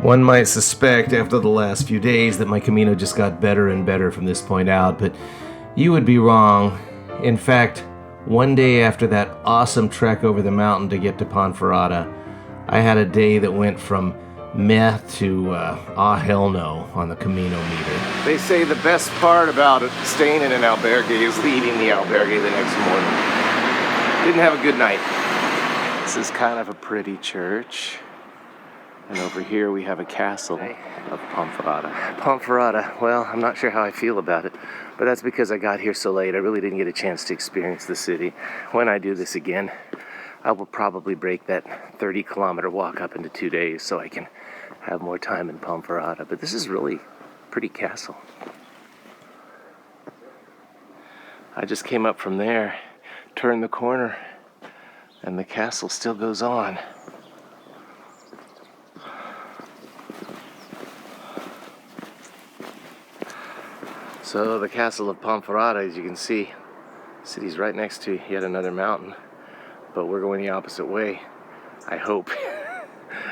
One might suspect after the last few days that my Camino just got better and better from this point out, but you would be wrong. In fact, one day after that awesome trek over the mountain to get to Ponferrada, I had a day that went from meh to hell no on the Camino meter. They say the best part about staying in an albergue is leaving the albergue the next morning. Didn't have a good night. This is kind of a pretty church. And over here we have a castle of Ponferrada. Ponferrada, well, I'm not sure how I feel about it, but that's because I got here so late. I really didn't get a chance to experience the city. When I do this again, I will probably break that 30-kilometer walk up into 2 days so I can have more time in Ponferrada. But this is really a pretty castle. I just came up from there, turned the corner, and the castle still goes on. So the castle of Ponferrada, as you can see, the city's right next to yet another mountain, but we're going the opposite way, I hope.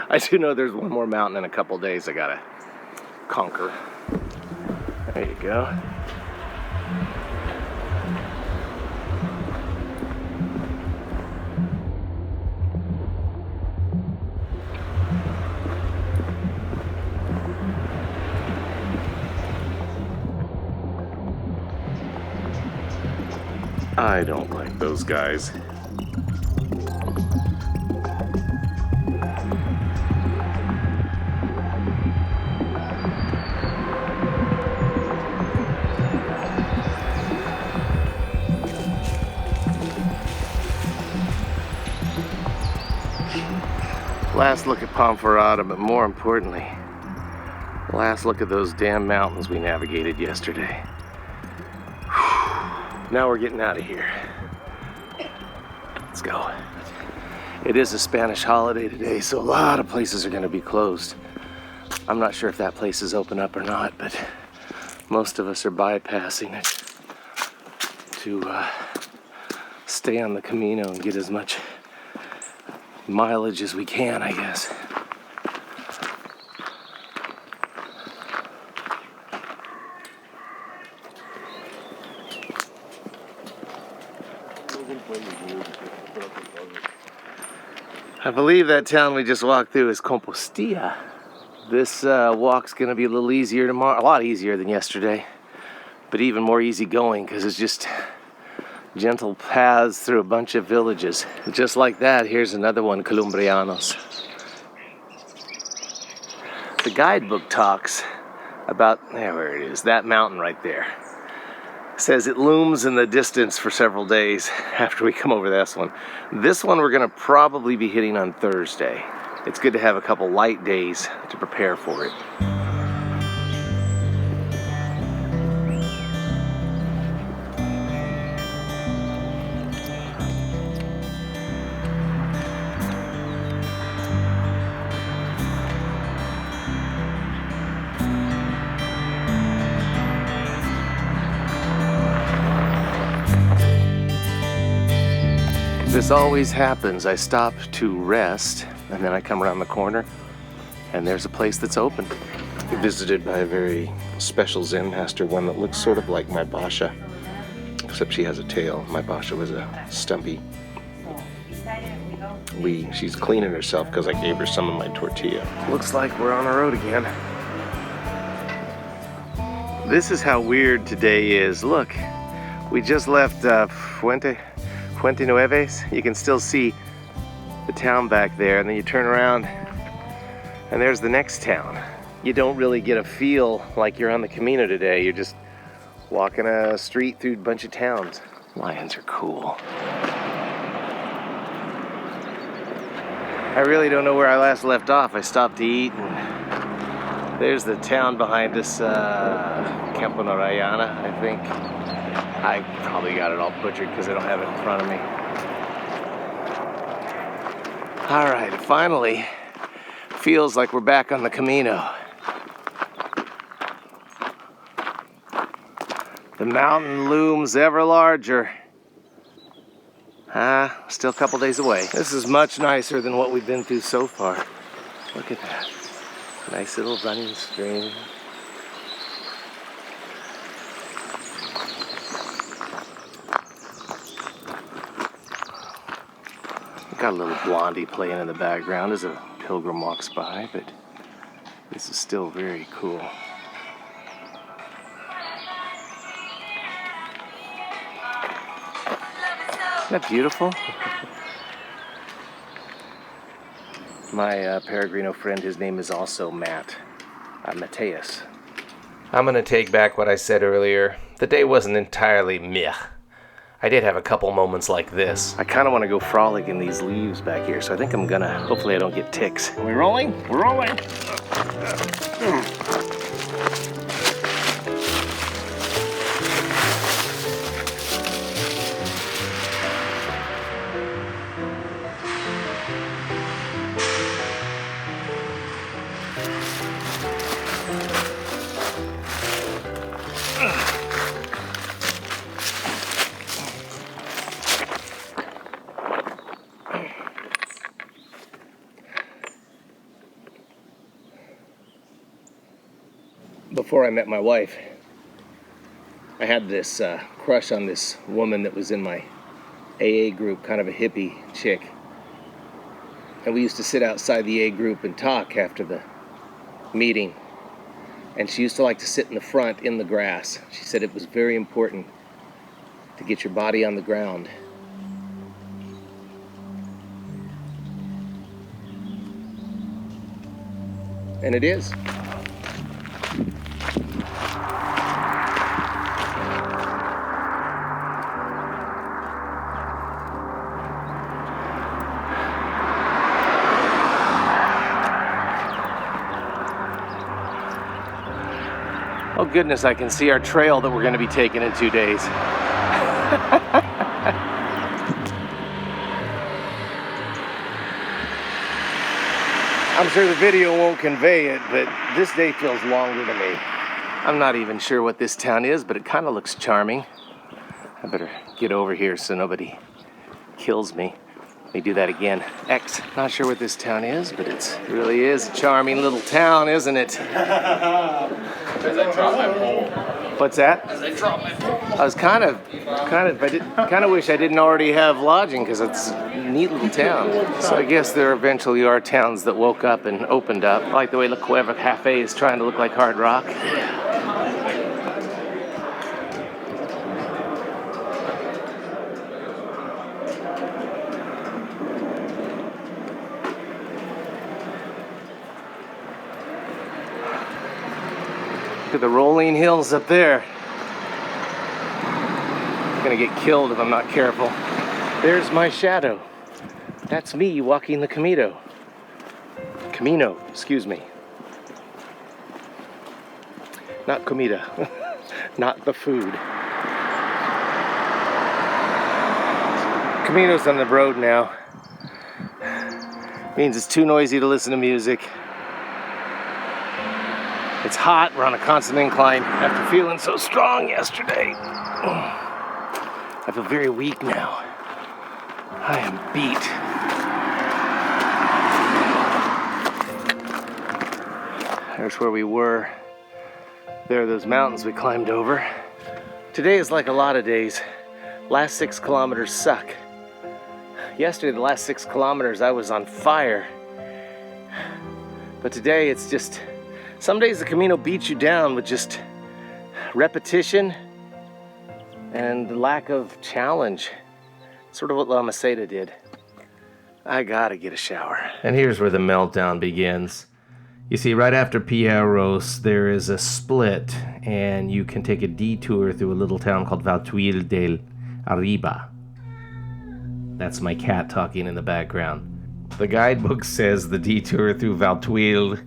I do know there's one more mountain in a couple days I gotta conquer. There you go. I don't like those guys. Last look at Ponferrada, but more importantly, last look at those damn mountains we navigated yesterday. Now we're getting out of here. Let's go. It is a Spanish holiday today, so a lot of places are going to be closed. I'm not sure if that place is open up or not, but most of us are bypassing it to stay on the Camino and get as much mileage as we can, I guess. I believe that town we just walked through is Compostela. This walk's going to be a little easier tomorrow, a lot easier than yesterday, but even more easy going because it's just gentle paths through a bunch of villages. Just like that, here's another one, Columbrianos. The guidebook talks about, where it is, that mountain right there. Says it looms in the distance for several days after we come over this one. This one we're going to probably be hitting on Thursday. It's good to have a couple light days to prepare for it. This always happens. I stop to rest, and then I come around the corner, and there's a place that's open. Visited by a very special Zen master, one that looks sort of like my Basha, except she has a tail. My Basha was a stumpy. She's cleaning herself because I gave her some of my tortilla. Looks like we're on the road again. This is how weird today is. Look, we just left Fuente Nueves. You can still see the town back there, and then you turn around and there's the next town. You don't really get a feel like you're on the Camino today. You're just walking a street through a bunch of towns. Lions are cool. I really don't know where I last left off. I stopped to eat, and there's the town behind us, Campo Narayana, I think. I probably got it all butchered because I don't have it in front of me. All right, finally, feels like we're back on the Camino. The mountain looms ever larger. Still a couple days away. This is much nicer than what we've been through so far. Look at that. Nice little running stream. Got a little blondie playing in the background as a pilgrim walks by, but this is still very cool. Isn't that beautiful? My Peregrino friend, his name is also Matt. Mateus. I'm gonna take back what I said earlier. The day wasn't entirely meh. I did have a couple moments like this. I kind of want to go frolic in these leaves back here, so I think I'm gonna. Hopefully I don't get ticks. Are we rolling? We're rolling! Before I met my wife, I had this crush on this woman that was in my AA group, kind of a hippie chick. And we used to sit outside the AA group and talk after the meeting. And she used to like to sit in the front in the grass. She said it was very important to get your body on the ground. And it is. Oh goodness, I can see our trail that we're going to be taking in 2 days. I'm sure the video won't convey it, but this day feels longer to me. I'm not even sure what this town is, but it kind of looks charming. I better get over here so nobody kills me. Let me do that again. X. Not sure what this town is, but it really is a charming little town, isn't it? As I drop my pole. What's that? As I drop my pole. I was kind of wish I didn't already have lodging because it's a neat little town. So I guess there eventually are towns that woke up and opened up. I like the way La Cueva Cafe is trying to look like Hard Rock. Look at the rolling hills up there. I'm gonna get killed if I'm not careful. There's my shadow. That's me walking the Camino. Camino, excuse me. Not comida. Not the food. Camino's on the road now. Means it's too noisy to listen to music. It's hot, we're on a constant incline after feeling so strong yesterday. I feel very weak now. I am beat. There's where we were. There are those mountains we climbed over. Today is like a lot of days. Last 6 kilometers suck. Yesterday, the last 6 kilometers, I was on fire. But today, it's just... Some days the Camino beats you down with just repetition and the lack of challenge. Sort of what La Meseta did. I gotta get a shower. And here's where the meltdown begins. You see, right after Pierros, there is a split, and you can take a detour through a little town called Valtuil del Arriba. That's my cat talking in the background. The guidebook says the detour through Valtuil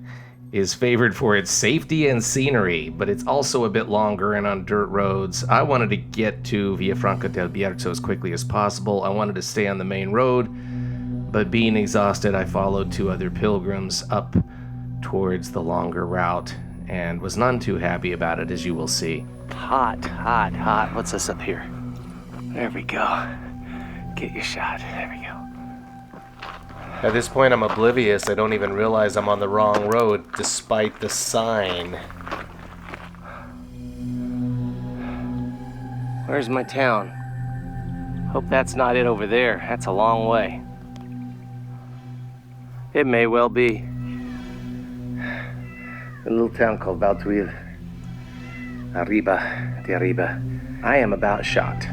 is favored for its safety and scenery, but it's also a bit longer and on dirt roads. I wanted to get to Villafranca del Bierzo as quickly as possible. I wanted to stay on the main road, but being exhausted, I followed 2 other pilgrims up towards the longer route and was none too happy about it, as you will see. Hot, hot, hot. What's this up here? There we go. Get your shot. There we go. At this point, I'm oblivious. I don't even realize I'm on the wrong road, despite the sign. Where's my town? Hope that's not it over there. That's a long way. It may well be. A little town called Valtuil. Arriba de Arriba. I am about shot.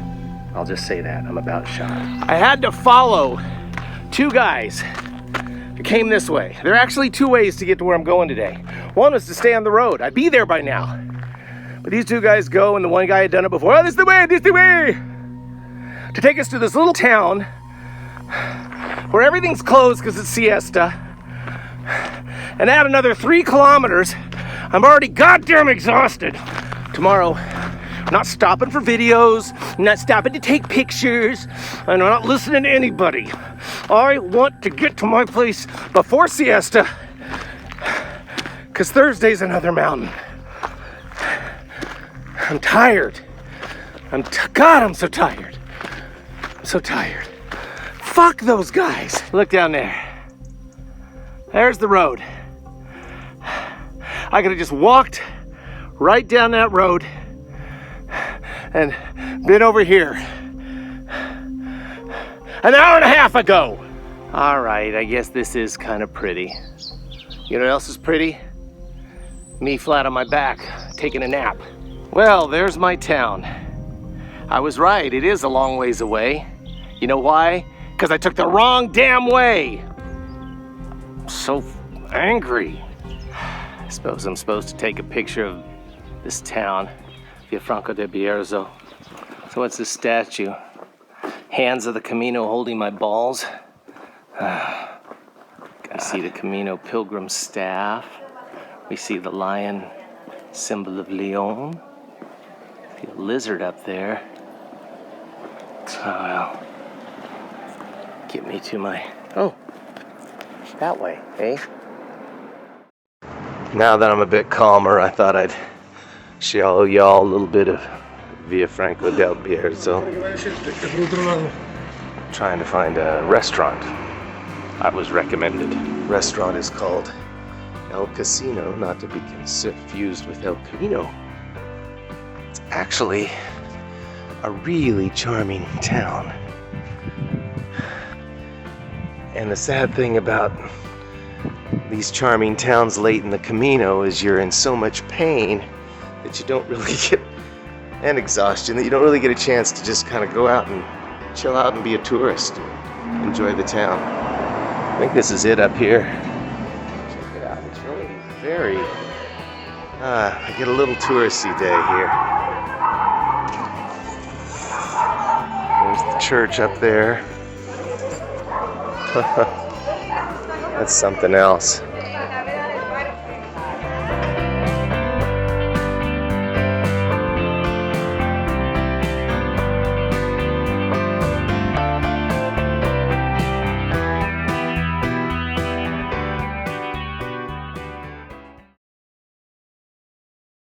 I'll just say that. I'm about shot. I had to follow two guys that came this way. There are actually two ways to get to where I'm going today. One was to stay on the road. I'd be there by now. But these two guys go, and the one guy had done it before. Oh, this is the way, this is the way! To take us to this little town where everything's closed because it's siesta. And add another 3 kilometers. I'm already goddamn exhausted. Tomorrow, I'm not stopping for videos. I'm not stopping to take pictures. And I'm not listening to anybody. I want to get to my place before siesta. Because Thursday's another mountain. I'm tired. God, I'm so tired. I'm so tired. Fuck those guys. Look down there. There's the road. I could have just walked right down that road and been over here an hour and a half ago. All right, I guess this is kind of pretty. You know what else is pretty? Me flat on my back, taking a nap. Well, there's my town. I was right, it is a long ways away. You know why? Because I took the wrong damn way. I'm so angry. I suppose I'm supposed to take a picture of this town, Villafranca del Bierzo. So what's this statue? Hands of the Camino holding my balls. We see the Camino pilgrim staff. We see the lion, symbol of Leon. See a lizard up there. Oh well. Get me to my... Oh, that way, eh? Now that I'm a bit calmer, I thought I'd show y'all a little bit of Villafranca del Bierzo. Trying to find a restaurant I was recommended. Restaurant is called El Casino, not to be confused with El Camino. It's actually a really charming town. And the sad thing about these charming towns late in the Camino is you're in so much pain that you don't really get, and exhaustion, that you don't really get a chance to just kind of go out and chill out and be a tourist and enjoy the town. I think this is it up here. Check it out. It's really very, I get a little touristy day here. There's the church up there. That's something else.